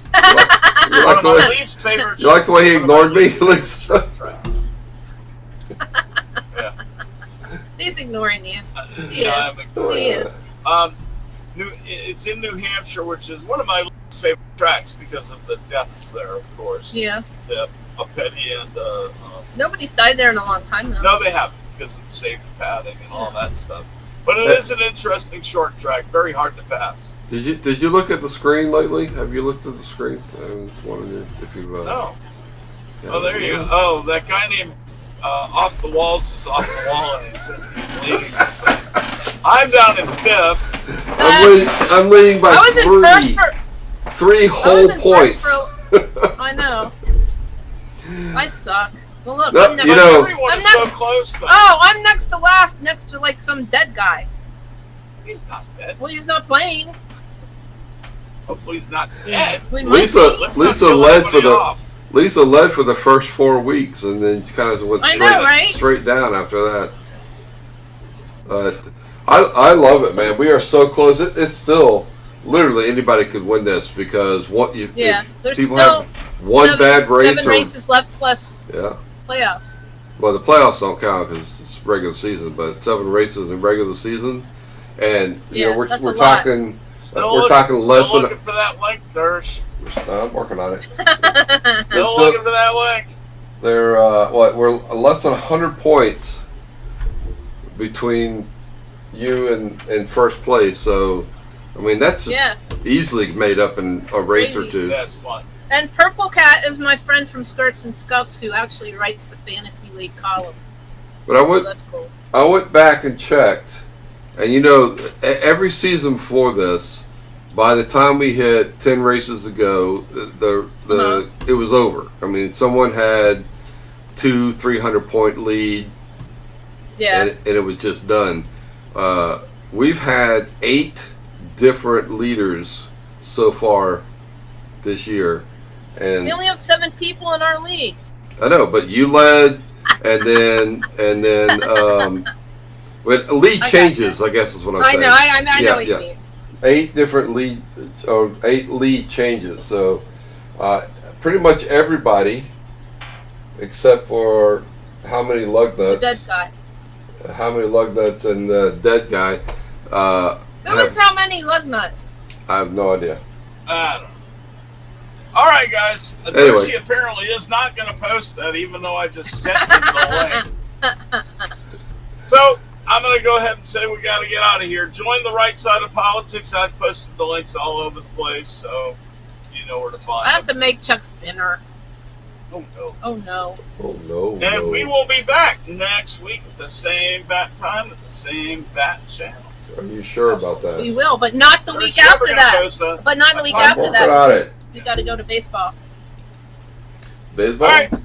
You One like of the my way, least favorite. you like the way he one of my ignored me, least favorite Lisa? short tracks. He's ignoring you. He Yeah, is. I'm ignoring He it. is. It's in New Hampshire, which is one of my least favorite tracks because of the deaths there, of course. Yeah. Petty and Nobody's died there in a long time though. no, they haven't because of safe padding and all that stuff. But it is an interesting short track, very hard to pass. Did you look at the screen lately? Have you looked at the screen? I was wondering if you. No. yeah, Oh, there you go. Oh, that guy named Off the Walls is off the wall, and he's leading. I'm down in fifth. I'm leading by I was in first for. 3 I whole was in points. first I know. I suck. Well, look, No, I'm next. you know- Everyone I'm is so next. close, though. Oh, I'm next to last, next to like some dead guy. He's not dead. Well, he's not playing. Hopefully, he's not dead. We might Lisa, be. Let's not Lisa kill led for anybody the off. Lisa led for the first 4 weeks, and then kind of went I straight, know, right? straight down after that. I love it, man. We are so close. It's still literally anybody could win this because what you Yeah, if there's people still have one bad race 7 or races left plus yeah. playoffs. Well, the playoffs don't count because it's regular season, but 7 races in regular season, and you Yeah, know that's we're a lot. talking. Still We're look- talking still less than looking for that link, Dersh. I'm working on it. Still still- looking for that link. They're we're less than 100 points between you and first place. So, I mean that's just Yeah. easily made up in a race or crazy. two. That's fun. And Purple Cat is my friend from Skirts and Scuffs who actually writes the Fantasy League column. But I So went that's cool. back and checked, and you know every season before this, by the time we hit 10 races to go, it was over. I mean, someone had 200-300 point lead. Yeah. And it was just done. We've had 8 different leaders so far this year, and We only have 7 people in our league. I know, but you led, and then with lead I got changes, I guess is what I'm I saying. know. I know Yeah, what yeah. you mean. 8 different lead, or 8 lead changes. So pretty much everybody, except for how many lug The nuts. dead guy. How many lug nuts and the dead guy? Who is how many lug nuts? I have no idea. I don't know. All right, guys. Anyway. Darcy apparently is not going to post that, even though I just sent him the link. So I'm going to go ahead and say we got to get out of here. Join the Right Side of Politics. I've posted the links all over the place, so you know where to find I have them. to make Chuck's dinner. Oh, no. Oh no. Oh no. And no. we will be back next week at the same bat time at the same bat channel. Are you sure about that? We will, but not the Darcy's week never after gonna that. post that. But not the week I'm after working that. on because it. We got to go to baseball. Baseball? All right. All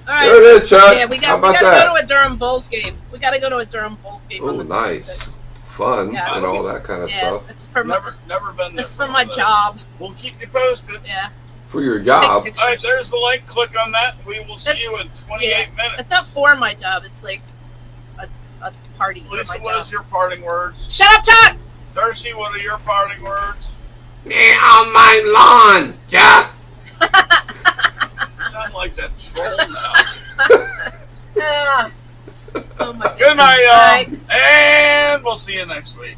right. There it is, Chuck. Yeah, we How got about to that? go to a Durham Bulls game. We got to go to a Durham Bulls game on Oh, the nice. 26th. Fun Yeah. and all that kind of Yeah, stuff. it's for my, Never been there. it's for one my of those. job. We'll keep you posted. Yeah. For your job. Take All right, pictures. there's the link. Click on that. We will see That's- you in 28 minutes. It's not for my job. It's like a party Lisa, for my what job. is your parting words? Shut up, Chuck! Darcy, what are your parting words? Get on my lawn, Chuck. You sound like that troll now. Ah. Oh my goodness. Good night, Bye. y'all. And we'll see you next week.